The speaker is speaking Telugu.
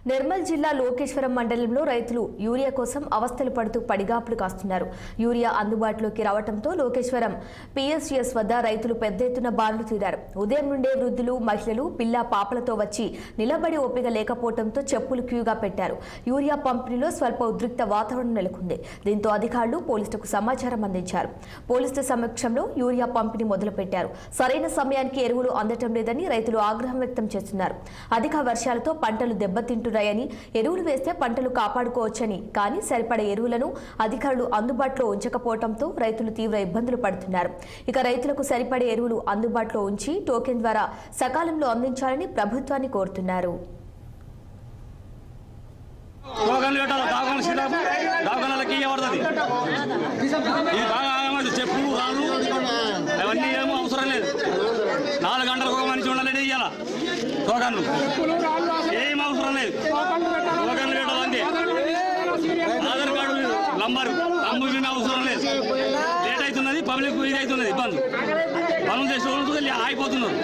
నిర్మల్ జిల్లా లోకేశ్వరం మండలంలో రైతులు యూరియా కోసం అవస్థలు పడుతూ పడిగాపులు కాస్తున్నారు. యూరియా అందుబాటులోకి రావడంతో లోకేశ్వరం పిఎస్సిఎస్ వద్ద రైతులు పెద్ద ఎత్తున బారులు తీరారు. ఉదయం నుండే వృద్ధులు, మహిళలు పిల్ల పాపలతో వచ్చి నిలబడి ఓపిక లేకపోవడంతో చెప్పులు క్యూగా పెట్టారు. యూరియా పంపిణీలో స్వల్ప ఉద్రిక్త వాతావరణం నెలకొంది. దీంతో అధికారులు పోలీసులకు సమాచారం అందించారు. పోలీసుల సమక్షంలో యూరియా పంపిణీ మొదలుపెట్టారు. సరైన సమయానికి ఎరువులు అందటం లేదని రైతులు ఆగ్రహం వ్యక్తం చేస్తున్నారు. అధిక వర్షాలతో పంటలు దెబ్బతింటున్నాయని, ఎరువులు వేస్తే పంటలు కాపాడుకోవచ్చని, కానీ సరిపడే ఎరువులను అధికారులు అందుబాటులో ఉంచకపోవడంతో రైతులు తీవ్ర ఇబ్బందులు పడుతున్నారు. ఇక రైతులకు సరిపడే ఎరువులు అందుబాటులో ఉంచి టోకెన్ ద్వారా సకాలంలో అందించాలని ప్రభుత్వాన్ని కోరుతున్నారు. అవసరం లేదు. 4 గంటలకు ఒక మనిషి ఉండాలంటే ఇయ్యాల టోకన్లు ఏం అవసరం లేదు. టోకన్లు పెట్టాలంటే ఆధార్ కార్డు నంబరు అవసరం లేదు. లేట్ అవుతున్నది, పబ్లిక్ ఇది అవుతున్నది, ఇబ్బంది. పనులు చేసే ఆగిపోతున్నారు.